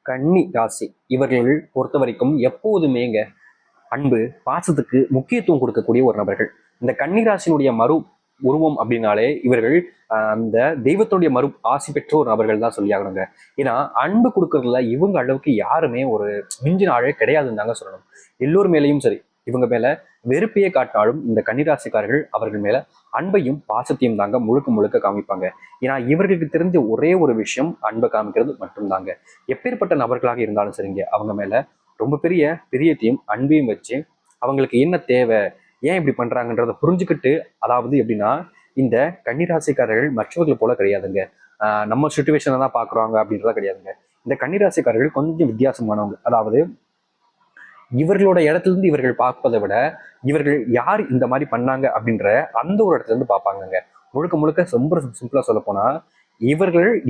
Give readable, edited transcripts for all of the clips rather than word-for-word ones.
கன்னி ராசி இவர்கள் பொறுத்த வரைக்கும் எப்போதுமேங்க அன்பு பாசத்துக்கு முக்கியத்துவம் கொடுக்கக்கூடிய ஒரு நபர்கள். இந்த கன்னி ராசியினுடைய மறு உருவம் அப்படின்னாலே இவர்கள் அந்த தெய்வத்துடைய மறு ஆசி பெற்ற ஒரு நபர்கள் தான் சொல்லி ஆகணுங்க. ஏன்னா அன்பு கொடுக்கறதுல இவங்க அளவுக்கு யாருமே ஒரு மிஞ்சின ஆளே கிடையாதுன்னு தாங்க சொல்லணும். எல்லோர் மேலேயும் சரி, இவங்க மேல வெறுப்பையே காட்டினாலும் இந்த கன்னிராசிக்காரர்கள் அவர்கள் மேல அன்பையும் பாசத்தையும் தாங்க முழுக்க முழுக்க காமிப்பாங்க. ஏன்னா இவர்களுக்கு தெரிஞ்ச ஒரே ஒரு விஷயம் அன்பை காமிக்கிறது மட்டும்தாங்க. எப்பேற்பட்ட நபர்களாக இருந்தாலும் சரிங்க, அவங்க மேல ரொம்ப பெரிய பிரியத்தையும் அன்பையும் வச்சு அவங்களுக்கு என்ன தேவை, ஏன் இப்படி பண்றாங்கன்றத புரிஞ்சுக்கிட்டு, அதாவது எப்படின்னா இந்த கன்னிராசிக்காரர்கள் மற்றவர்கள் போல கிடையாதுங்க. நம்ம சுச்சுவேஷனை தான் பாக்குறாங்க அப்படின்றத கிடையாதுங்க. இந்த கன்னிராசிக்காரர்கள் கொஞ்சம் வித்தியாசமானவங்க. அதாவது இவர்களோட இடத்துல இருந்து இவர்கள் பார்ப்பதை விட இவர்கள் யார் இந்த மாதிரி பண்ணாங்க அப்படின்ற அந்த ஒரு இடத்துல இருந்து பார்ப்பாங்கங்க. முழுக்க முழுக்க ரொம்ப சிம்பிளா சொல்ல போனா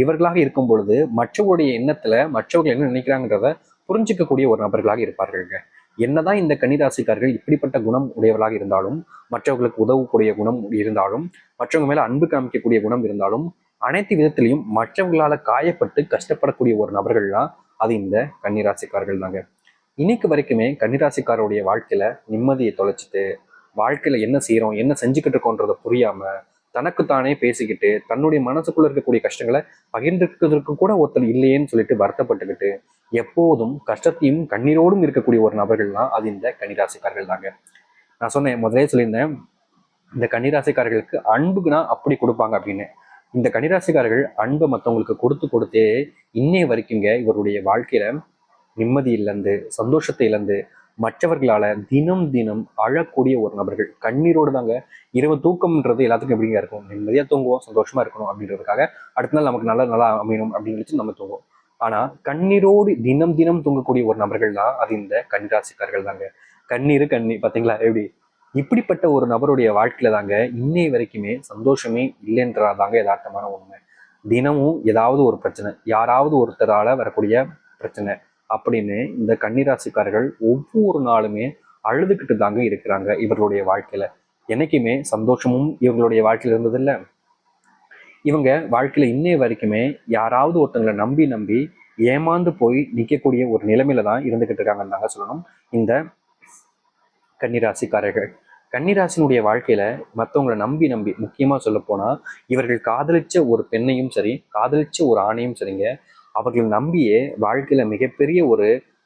இவர்களாக இருக்கும் பொழுது மற்றவருடைய எண்ணத்துல மற்றவர்கள் என்ன நினைக்கிறாங்கன்றத புரிஞ்சிக்கக்கூடிய ஒரு நபர்களாக இருப்பார்கள்ங்க. என்னதான் இந்த கன்னிராசிக்காரர்கள் இப்படிப்பட்ட குணம் உடையவர்களாக இருந்தாலும், மற்றவர்களுக்கு உதவக்கூடிய குணம் இருந்தாலும், மற்றவங்க மேல அன்பு காமிக்கக்கூடிய குணம் இருந்தாலும், அனைத்து விதத்திலையும் மற்றவங்களால காயப்பட்டு கஷ்டப்படக்கூடிய ஒரு நபர்கள்லாம் அது இந்த கன்னிராசிக்காரர்கள் தாங்க. இன்னைக்கு வரைக்குமே கன்னிராசிக்காரருடைய வாழ்க்கையில நிம்மதியை தொலைச்சிட்டு, வாழ்க்கையில என்ன செய்யறோம் என்ன செஞ்சுக்கிட்டு இருக்கோன்றத புரியாம தனக்குத்தானே பேசிக்கிட்டு தன்னுடைய மனசுக்குள்ள இருக்கக்கூடிய கஷ்டங்களை பகிர்ந்துக்கிறதுக்கு கூட ஒருத்தர் இல்லையேன்னு சொல்லிட்டு வருத்தப்பட்டுக்கிட்டு எப்போதும் கஷ்டத்தையும் கண்ணீரோடும் இருக்கக்கூடிய ஒரு நபர்கள்லாம் அது இந்த கன்னிராசிக்காரர்கள் தாங்க. நான் சொன்னேன், முதலே சொல்லியிருந்தேன், இந்த கன்னிராசிக்காரர்களுக்கு அன்புக்குனா அப்படி கொடுப்பாங்க அப்படின்னு. இந்த கன்னிராசிக்காரர்கள் அன்பை மற்றவங்களுக்கு கொடுத்து கொடுத்தே இன்னைய வரைக்குங்க இவருடைய வாழ்க்கையில நிம்மதி இழந்து சந்தோஷத்தை இழந்து மற்றவர்களால தினம் தினம் அழக்கூடிய ஒரு நபர்கள். கண்ணீரோடு தாங்க இரவு தூக்கம்ன்றது எல்லாத்துக்கும் எப்படிங்க இருக்கும், நிம்மதியா தூங்குவோம், சந்தோஷமா இருக்கணும் அப்படின்றதுக்காக அடுத்த நாள் நமக்கு நல்லா அமையணும் அப்படின்னு நினைச்சு நம்ம தூங்குவோம். ஆனா கண்ணீரோடு தினம் தினம் தூங்கக்கூடிய ஒரு நபர்கள் தான் அது இந்த கன்னிராசிக்காரர்கள் தாங்க. கண்ணீர் பாத்தீங்களா எப்படி, இப்படிப்பட்ட ஒரு நபருடைய வாழ்க்கையில தாங்க இன்னைய வரைக்குமே சந்தோஷமே இல்லைன்றதாங்க யதார்த்தமான உண்மை. தினமும் ஏதாவது ஒரு பிரச்சனை, யாராவது ஒருத்தரால வரக்கூடிய பிரச்சனை அப்படின்னு இந்த கன்னிராசிக்காரர்கள் ஒவ்வொரு நாளுமே அழுதுகிட்டு தாங்க இருக்கிறாங்க. இவர்களுடைய வாழ்க்கையில என்னைக்குமே சந்தோஷமும் இவங்களுடைய வாழ்க்கையில இருந்தது இல்ல. இவங்க வாழ்க்கையில இன்னைய வரைக்குமே யாராவது ஒருத்தங்களை நம்பி நம்பி ஏமாந்து போய் நிற்கக்கூடிய ஒரு நிலைமையில தான் இருந்துகிட்டு இருக்காங்கன்னு தாங்க சொல்லணும் இந்த கன்னிராசிக்காரர்கள். கன்னிராசினுடைய வாழ்க்கையில மற்றவங்களை நம்பி நம்பி முக்கியமா சொல்ல போனா இவர்கள் காதலிச்ச ஒரு பெண்ணையும் சரி, காதலிச்ச ஒரு ஆணையும் சரிங்க, அவர்கள் நம்பியே வாழ்க்கையில மிகப்பெரிய ஒரு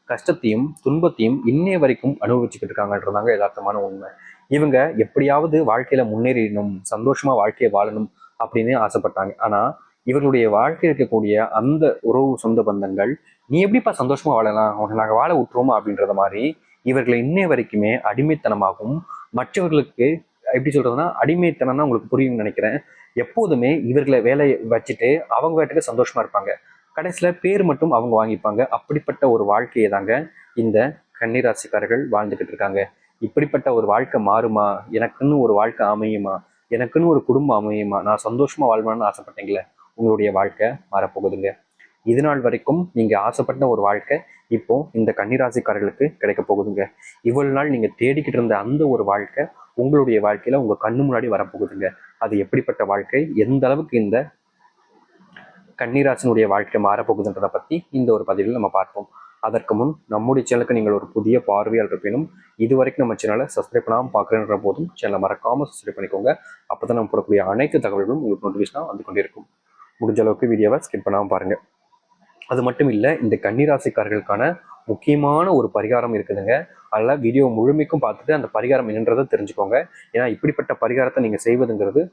கஷ்டத்தையும் துன்பத்தையும் இன்னைய வரைக்கும் அனுபவிச்சுக்கிட்டு இருக்காங்கன்றதாங்க யதார்த்தமான உண்மை. இவங்க எப்படியாவது வாழ்க்கையில முன்னேறிடணும், சந்தோஷமா வாழ்க்கையை வாழணும் அப்படின்னு ஆசைப்பட்டாங்க. ஆனா இவர்களுடைய வாழ்க்கை இருக்கக்கூடிய அந்த உறவு சொந்த பந்தங்கள், நீ எப்படிப்பா சந்தோஷமா வாழலாம், உனக்கு நாங்கள் வாழ விட்டுருவோமா அப்படின்றத மாதிரி இவர்களை இன்னைய வரைக்குமே அடிமைத்தனமாகவும் மற்றவர்களுக்கு எப்படி சொல்றதுன்னா அடிமைத்தனம்னா உங்களுக்கு புரியும்னு நினைக்கிறேன். எப்போதுமே இவர்களை வேலையை வச்சுட்டு அவங்க வீட்டுக்கு சந்தோஷமா இருப்பாங்க, கடைசியில பேர் மட்டும் அவங்க வாங்கிப்பாங்க. அப்படிப்பட்ட ஒரு வாழ்க்கையை தாங்க இந்த கன்னிராசிக்காரர்கள் வாழ்ந்துகிட்டு இருக்காங்க. இப்படிப்பட்ட ஒரு வாழ்க்கை மாறுமா, எனக்குன்னு ஒரு வாழ்க்கை அமையுமா, எனக்குன்னு ஒரு குடும்பம் அமையுமா, நான் சந்தோஷமா வாழ்வான்னு ஆசைப்பட்டீங்களே, உங்களுடைய வாழ்க்கை மாறப்போகுதுங்க. இது நாள் வரைக்கும் நீங்க ஆசைப்பட்ட ஒரு வாழ்க்கை இப்போ இந்த கன்னிராசிக்காரர்களுக்கு கிடைக்க போகுதுங்க. இவ்வளவு நாள் நீங்க தேடிக்கிட்டு இருந்த அந்த ஒரு வாழ்க்கை உங்களுடைய வாழ்க்கையில உங்க கண்ணு முன்னாடி வரப்போகுதுங்க. அது எப்படிப்பட்ட வாழ்க்கை, எந்த அளவுக்கு இந்த கன்னிராசினுடைய வாழ்க்கை மாறப்போகுதுன்றதை பற்றி இந்த ஒரு பதிவில் நம்ம பார்ப்போம். அதற்கு முன் நம்முடைய சேனலுக்கு நீங்கள் ஒரு புதிய பார்வையாளர் இருப்பினும் இதுவரைக்கும் நம்ம சேனலை சப்ஸ்கிரைப் பண்ணாமல் பார்க்குறேன்ற போதும் சேனலை மறக்காமல் சப்ஸ்கிரைப் பண்ணிக்கோங்க. அப்போ தான் நம்ம போடக்கூடிய அனைத்து தகவல்களும் உங்களுக்கு நோட்டிஃபிகேஷனாக வந்து கொண்டிருக்கும். முடிஞ்ச அளவுக்கு வீடியோவை ஸ்கிப் பண்ணாமல் பாருங்க. அது மட்டும் இல்லை, இந்த கன்னிராசிக்காரர்களுக்கான முக்கியமான ஒரு பரிகாரம் இருக்குதுங்க. அதில் வீடியோ முழுமைக்கும் பார்த்துட்டு அந்த பரிகாரம் என்னன்றதை தெரிஞ்சுக்கோங்க. ஏன்னா இப்படிப்பட்ட பரிகாரத்தை நீங்கள் செய்வதுங்கிறது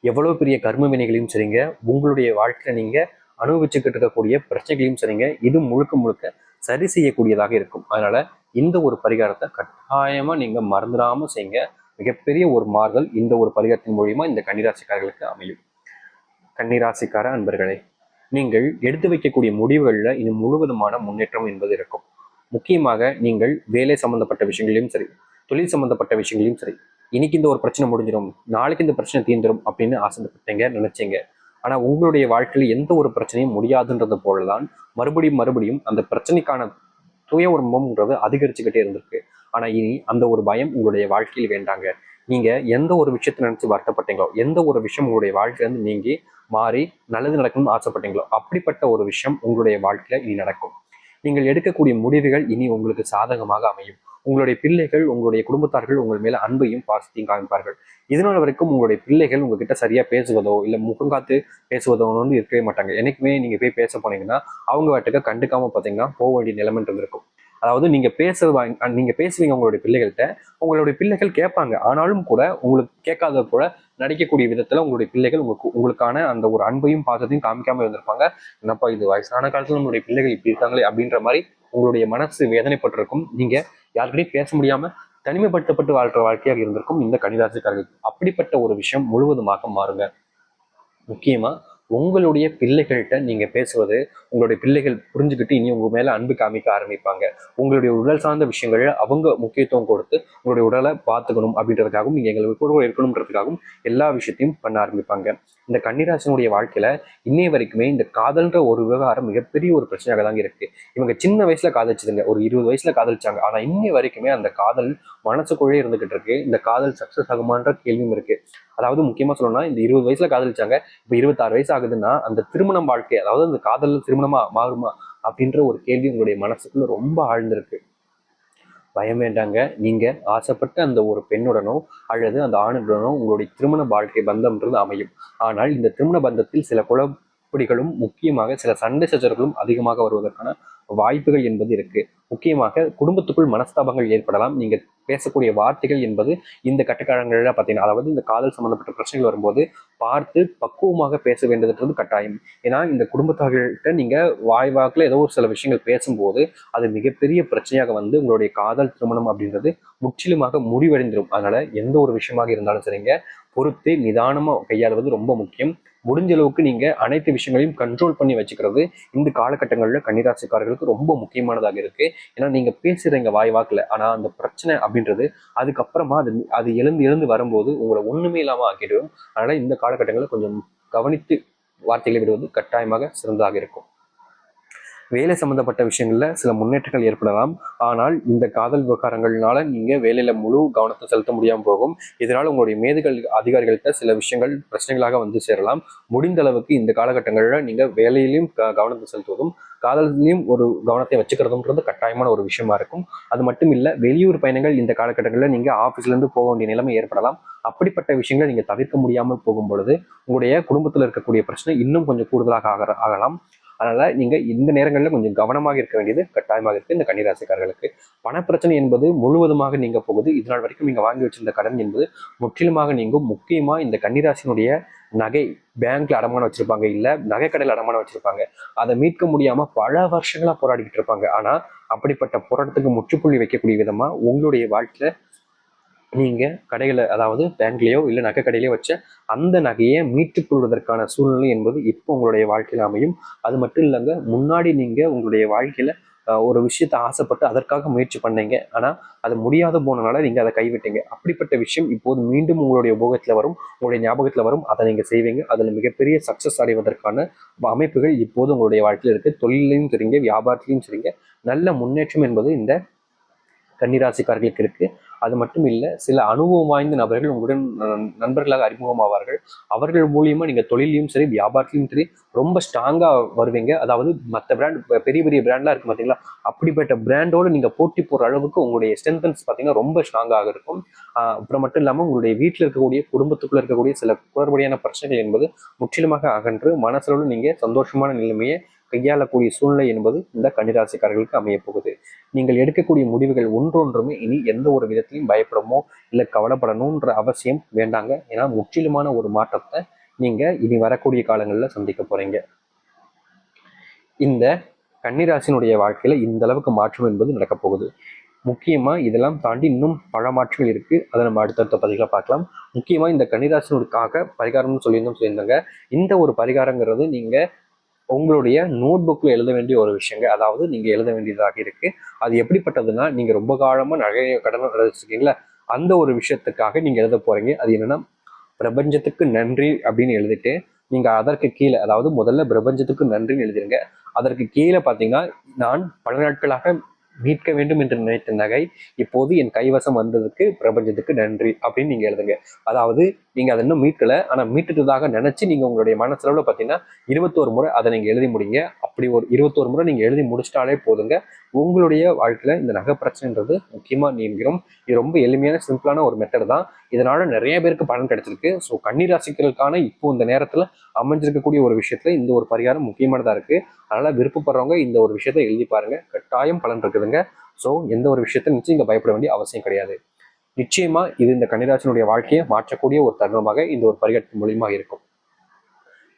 எவ்வளவு பெரிய கர்ம வினைகளையும் சரிங்க, உங்களுடைய வாழ்க்கையில நீங்க அனுபவிச்சுக்கிட்டு இருக்கக்கூடிய பிரச்சனைகளையும் சரிங்க, இது முழுக்க முழுக்க சரி செய்யக்கூடியதாக இருக்கும். அதனால இந்த ஒரு பரிகாரத்தை கட்டாயமா நீங்க மறந்துடாம செய்யுங்க. மிகப்பெரிய ஒரு மாறுதல் இந்த ஒரு பரிகாரத்தின் மூலியமா இந்த கன்னிராசிக்காரர்களுக்கு அமையும். கன்னிராசிக்கார அன்பர்களே, நீங்கள் எடுத்து வைக்கக்கூடிய முடிவுகள்ல இது முழுவதுமான முன்னேற்றம் என்பது இருக்கும். முக்கியமாக நீங்கள் வேலை சம்பந்தப்பட்ட விஷயங்களையும் சரி, தொழில் சம்பந்தப்பட்ட விஷயங்களையும் சரி, இன்னைக்கு இந்த ஒரு பிரச்சனை முடிஞ்சிடும், நாளைக்கு இந்த பிரச்சனை தீர்ந்துடும் அப்படின்னு ஆசைப்பட்டீங்க, நினைச்சீங்க. ஆனா உங்களுடைய வாழ்க்கையில் எந்த ஒரு பிரச்சனையும் முடியாதுன்றது போலதான் மறுபடியும் அந்த பிரச்சனைக்கான சுய உரிமம்ன்றது அதிகரிச்சுக்கிட்டே இருந்திருக்கு. ஆனா இனி அந்த ஒரு பயம் உங்களுடைய வாழ்க்கையில் வேண்டாங்க. நீங்க எந்த ஒரு விஷயத்தை நினைச்சு வருத்தப்பட்டீங்களோ, எந்த ஒரு விஷயம் உங்களுடைய வாழ்க்கையிலிருந்து நீங்கி மாறி நல்லது நடக்கணும்னு ஆசைப்பட்டீங்களோ அப்படிப்பட்ட ஒரு விஷயம் உங்களுடைய வாழ்க்கையில இனி நடக்கும். நீங்கள் எடுக்கக்கூடிய முடிவுகள் இனி உங்களுக்கு சாதகமாக அமையும். உங்களுடைய பிள்ளைகள், உங்களுடைய குடும்பத்தார்கள் உங்கள் மேல அன்பையும் பாசத்தையும் காமிப்பார்கள். இதனால் வரைக்கும் உங்களுடைய பிள்ளைகள் உங்ககிட்ட சரியா பேசுவதோ இல்ல முகங்காத்து பேசுவதோ இருக்கவே மாட்டாங்க. என்னைக்குமே நீங்க போய் பேச போனீங்கன்னா அவங்க வாட்டுக்க கண்டுக்காம பார்த்தீங்கன்னா போக வேண்டிய நிலைமை இருந்திருக்கும். அதாவது நீங்க பேசுவீங்க உங்களுடைய பிள்ளைகள்கிட்ட, உங்களுடைய பிள்ளைகள் கேட்பாங்க. ஆனாலும் கூட உங்களுக்கு கேட்காத போல நடிக்கக்கூடிய விதத்துல உங்களுடைய பிள்ளைகள் உங்களுக்கான அந்த ஒரு அன்பையும் பாசத்தையும் காமிக்காம இருந்திருப்பாங்க. என்னப்பா இது வயசான காலத்துல நம்மளுடைய பிள்ளைகள் இப்படி இருக்காங்களே அப்படின்ற மாதிரி உங்களுடைய மனசு வேதனைப்பட்டிருக்கும். நீங்க யாருக்கிட்டையும் பேச முடியாம தனிமைப்படுத்தப்பட்டு வாழ்ற வாழ்க்கையாக இருந்திருக்கும் இந்த கன்னிராசிக்காரர்கள். அப்படிப்பட்ட ஒரு விஷயம் முழுவதுமாக மாறுங்க. முக்கியமா உங்களுடைய பிள்ளைகள்கிட்ட நீங்க பேசுவது உங்களுடைய பிள்ளைகள் புரிஞ்சுக்கிட்டு இனி உங்க மேல அன்பு காமிக்க ஆரம்பிப்பாங்க. உங்களுடைய உடல் சார்ந்த விஷயங்கள் அவங்க முக்கியத்துவம் கொடுத்து உங்களுடைய உடலை பார்த்துக்கணும் அப்படின்றதுக்காகவும் நீங்க எங்களுக்கு கூட இருக்கணும்ன்றதுக்காகவும் எல்லா விஷயத்தையும் பண்ண ஆரம்பிப்பாங்க. இந்த கன்னிராசினுடைய வாழ்க்கையில இன்னைய வரைக்குமே இந்த காதல்ன்ற ஒரு விவகாரம் மிகப்பெரிய ஒரு பிரச்சனையாக தாங்க இருக்கு. இவங்க சின்ன வயசுல காதலிச்சதுங்க, ஒரு 20 வயசுல காதலிச்சாங்க. ஆனா இன்னை வரைக்குமே அந்த காதல் மனசுக்குள்ளே இருந்துகிட்டு இருக்கு. இந்த காதல் சக்சஸ் ஆகுமான்ற கேள்வியும் இருக்கு. அதாவது முக்கியமா சொல்லணும்னா இந்த 20 வயசுல காதலிச்சாங்க, இப்ப 26 வயசு ஆகுதுன்னா அந்த திருமணம் வாழ்க்கை, அதாவது அந்த காதல் திருமணமா மாறுமா அப்படின்ற ஒரு கேள்வி உங்களுடைய மனசுக்குள்ள ரொம்ப ஆழ்ந்திருக்கு. பயம் வேண்டாங்க. நீங்க ஆசைப்பட்ட அந்த ஒரு பெண்ணுடனோ அல்லது அந்த ஆணுடனோ உங்களுடைய திருமண வாழ்க்கை பந்தம்ன்றது அமையும். ஆனால் இந்த திருமண பந்தத்தில் சில குழப்படிகளும் முக்கியமாக சில சண்டை சச்சரவுகளும் அதிகமாக வருவதற்கான வாய்ப்புகள் என்பது இருக்கு. முக்கியமாக குடும்பத்துக்குள் மனஸ்தாபங்கள் ஏற்படலாம். நீங்க பேசக்கூடிய வார்த்தைகள் என்பது இந்த கட்டுக்காலங்கள்ல பார்த்தீங்கன்னா, அதாவது இந்த காதல் சம்பந்தப்பட்ட பிரச்சனைகள் வரும்போது பார்த்து பக்குவமாக பேச வேண்டியதுன்றது கட்டாயம். ஏன்னா இந்த குடும்பத்தார்கள்ட்ட நீங்க வாய்வாக்குல ஏதோ ஒரு சில விஷயங்கள் பேசும்போது அது மிகப்பெரிய பிரச்சனையாக வந்து உங்களுடைய காதல் திருமணம் அப்படின்றது முற்றிலுமாக முடிவடைந்துடும். அதனால எந்த ஒரு விஷயமாக இருந்தாலும் சரிங்க, பொறுத்து நிதானமா கையாளுவது ரொம்ப முக்கியம். முடிஞ்ச அளவுக்கு நீங்க அனைத்து விஷயங்களையும் கண்ட்ரோல் பண்ணி வச்சுக்கிறது இந்த காலகட்டங்களில் கன்னிராசிக்காரர்களுக்கு ரொம்ப முக்கியமானதாக இருக்கு. ஏன்னா நீங்க பேசுறீங்க வாய் வாக்குல, ஆனா அந்த பிரச்சனை அப்படின்றது அதுக்கப்புறமா அது எழுந்து எழுந்து வரும்போது உங்களை ஒண்ணுமே இல்லாம ஆக்கிடும். அதனால இந்த காலகட்டங்களில் கொஞ்சம் கவனித்து வார்த்தைகளை விடுவது கட்டாயமாக சிறந்ததாக இருக்கும். வேலை சம்பந்தப்பட்ட விஷயங்கள்ல சில முன்னேற்றங்கள் ஏற்படலாம். ஆனால் இந்த காதல் விவகாரங்கள்னால நீங்க வேலையில முழு கவனத்தை செலுத்த முடியாமல் போகும். இதனால் உங்களுடைய அதிகாரிகள்கிட்ட சில விஷயங்கள் பிரச்சனைகளாக வந்து சேரலாம். முடிந்த அளவுக்கு இந்த காலகட்டங்களில் நீங்க வேலையிலையும் கவனத்தை செலுத்துவதும் காதலிலையும் ஒரு கவனத்தை வச்சுக்கிறதுன்றது கட்டாயமான ஒரு விஷயமா இருக்கும். அது மட்டும் இல்ல, வெளியூர் பயணங்கள் இந்த காலகட்டங்களில் நீங்க ஆபீஸ்ல இருந்து போக வேண்டிய நிலைமை ஏற்படலாம். அப்படிப்பட்ட விஷயங்களை நீங்க தவிர்க்க முடியாமல் போகும் பொழுது உங்களுடைய குடும்பத்தில் இருக்கக்கூடிய பிரச்சனை இன்னும் கொஞ்சம் கூடுதலாக ஆகலாம். அதனால நீங்க இந்த நேரங்களில் கொஞ்சம் கவனமாக இருக்க வேண்டியது கட்டாயமாக இருக்கு இந்த கன்னிராசிக்காரர்களுக்கு. பணப்பிரச்சனை என்பது முழுவதுமாக நீங்க போகுது. இதனால் வரைக்கும் நீங்க வாங்கி வச்சிருந்த கடன் என்பது முற்றிலுமாக நீங்கும். முக்கியமா இந்த கன்னிராசினுடைய நகை பேங்க்ல அடமானம் வச்சிருப்பாங்க, இல்ல நகைக்கடையில் அடமானம் வச்சிருப்பாங்க. அதை மீட்க முடியாம பல வருஷங்களா போராடிக்கிட்டு இருப்பாங்க. ஆனா அப்படிப்பட்ட போராட்டத்துக்கு முற்றுப்புள்ளி வைக்கக்கூடிய விதமா உங்களுடைய வாழ்க்கையில நீங்க கடைகளை, அதாவது பேங்க்லயோ இல்ல நகை கடையிலயோ வச்ச அந்த நகையை மீட்டுக் கொள்வதற்கான சூழ்நிலை என்பது இப்போ உங்களுடைய வாழ்க்கையில அமையும். அது மட்டும் இல்லைங்க, முன்னாடி நீங்க உங்களுடைய வாழ்க்கையில ஒரு விஷயத்த ஆசைப்பட்டு அதற்காக முயற்சி பண்ணீங்க. ஆனா அது முடியாத போனனால நீங்க அதை கைவிட்டீங்க. அப்படிப்பட்ட விஷயம் இப்போது மீண்டும் உங்களுடைய உபயோகத்துல வரும், உங்களுடைய ஞாபகத்துல வரும். அதை நீங்க செய்வீங்க. அதுல மிகப்பெரிய சக்சஸ் அடைவதற்கான அமைப்புகள் இப்போது உங்களுடைய வாழ்க்கையில இருக்கு. தொழிலையும் சரிங்க, வியாபாரத்திலையும் சரிங்க, நல்ல முன்னேற்றம் என்பது இந்த கன்னிராசிக்காரர்களுக்கு இருக்கு. அது மட்டும் இல்ல, சில அனுபவம் வாய்ந்த நபர்கள் உங்களுடன் நண்பர்களாக அறிமுகமாவார்கள். அவர்கள் மூலியமா நீங்க தொழிலையும் சரி வியாபாரத்திலையும் சரி ரொம்ப ஸ்ட்ராங்கா வருவீங்க. அதாவது மற்ற பிராண்ட், பெரிய பெரிய பிராண்ட்லாம் இருக்கு பார்த்தீங்களா, அப்படிப்பட்ட பிராண்டோட நீங்க போட்டி போடுற அளவுக்கு உங்களுடைய ஸ்ட்ரென்தன்ஸ் பார்த்தீங்கன்னா ரொம்ப ஸ்ட்ராங்காக இருக்கும். அப்புறம் மட்டும் இல்லாமல் உங்களுடைய வீட்டில் இருக்கக்கூடிய குடும்பத்துக்குள்ள இருக்கக்கூடிய சில குளறுபடியான பிரச்சனைகள் என்பது முற்றிலுமாக அகன்று மனசளவு நீங்க சந்தோஷமான நிலைமையை கையாளக்கூடிய சூழ்நிலை என்பது இந்த கன்னிராசிக்காரர்களுக்கு அமைய போகுது. நீங்கள் எடுக்கக்கூடிய முடிவுகள் ஒன்றொன்றுமே இனி எந்த ஒரு விதத்திலையும் பயப்படமோ இல்லை கவலைப்படணுன்ற அவசியம் வேண்டாங்க. ஏன்னா முற்றிலுமான ஒரு மாற்றத்தை நீங்க இனி வரக்கூடிய காலங்களில் சந்திக்க போறீங்க. இந்த கன்னிராசினுடைய வாழ்க்கையில இந்த அளவுக்கு மாற்றம் என்பது நடக்க போகுது. முக்கியமா இதெல்லாம் தாண்டி இன்னும் பல மாற்றங்கள் இருக்கு. அதை நம்ம அடுத்தடுத்த பதிவுகளை பார்க்கலாம். முக்கியமா இந்த கன்னிராசினுக்காக பரிகாரம்னு சொல்லியிருந்தாங்க. இந்த ஒரு பரிகாரங்கிறது நீங்க உங்களுடைய நோட் புக்ல எழுத வேண்டிய ஒரு விஷயங்க. அதாவது நீங்க எழுத வேண்டியதாக இருக்கு. அது எப்படிப்பட்டதுன்னா, நீங்க ரொம்ப காலமா நிறைய கடன் வச்சிருக்கீங்களா, அந்த ஒரு விஷயத்துக்காக நீங்க எழுத போறீங்க. அது என்னன்னா, பிரபஞ்சத்துக்கு நன்றி அப்படின்னு எழுதிட்டு நீங்க அதற்கு கீழே, அதாவது முதல்ல பிரபஞ்சத்துக்கு நன்றின்னு எழுதிருங்க. அதற்கு கீழே பார்த்தீங்கன்னா, நான் பல நாட்களாக மீட்க வேண்டும் என்று நினைத்த நகை இப்போது என் கைவசம் வந்ததுக்கு பிரபஞ்சத்துக்கு நன்றி அப்படின்னு நீங்க எழுதுங்க. அதாவது நீங்க அதை இன்னும் மீட்கல, ஆனா மீட்டுட்டதாக நினைச்சு நீங்க உங்களுடைய மனசளவுல பார்த்தீங்கன்னா 21 முறை அதை நீங்க எழுதி முடிங்க. அப்படி ஒரு 21 முறை நீங்க எழுதி முடிச்சிட்டாலே போதுங்க, உங்களுடைய வாழ்க்கையில இந்த நகை பிரச்சனைன்றது முக்கியமா நீங்கிறோம். இது ரொம்ப எளிமையான சிம்பிளான ஒரு மெத்தட் தான். இதனால நிறைய பேருக்கு பலன் கிடைச்சிருக்கு. ஸோ கன்னிராசிகளுக்கான இப்போ இந்த நேரத்துல அமைஞ்சிருக்கக்கூடிய ஒரு விஷயத்துல இந்த ஒரு பரிகாரம் முக்கியமானதா இருக்கு. அதனால விருப்பப்படுறவங்க இந்த ஒரு விஷயத்த எழுதி பாருங்க, கட்டாயம் பலன் இருக்குதுங்க. ஸோ எந்த ஒரு விஷயத்த நிச்சயம் இங்க பயப்பட வேண்டிய அவசியம் கிடையாது. நிச்சயமா இது இந்த கன்னிராசினுடைய வாழ்க்கையை மாற்றக்கூடிய ஒரு தருணமாக இந்த ஒரு பரிகாரத்தின் மூலியமா இருக்கும்.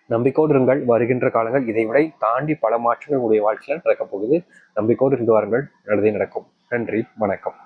நம்பிக்கையோடு இருங்கள். வருகின்ற காலங்கள் இதை விட தாண்டி பல மாற்றங்கள் உங்களுடைய வாழ்க்கையில நடக்கப் போகுது. நம்பிக்கையோடு இருந்து வாருங்கள், நல்லதே நடக்கும். நன்றி, வணக்கம்.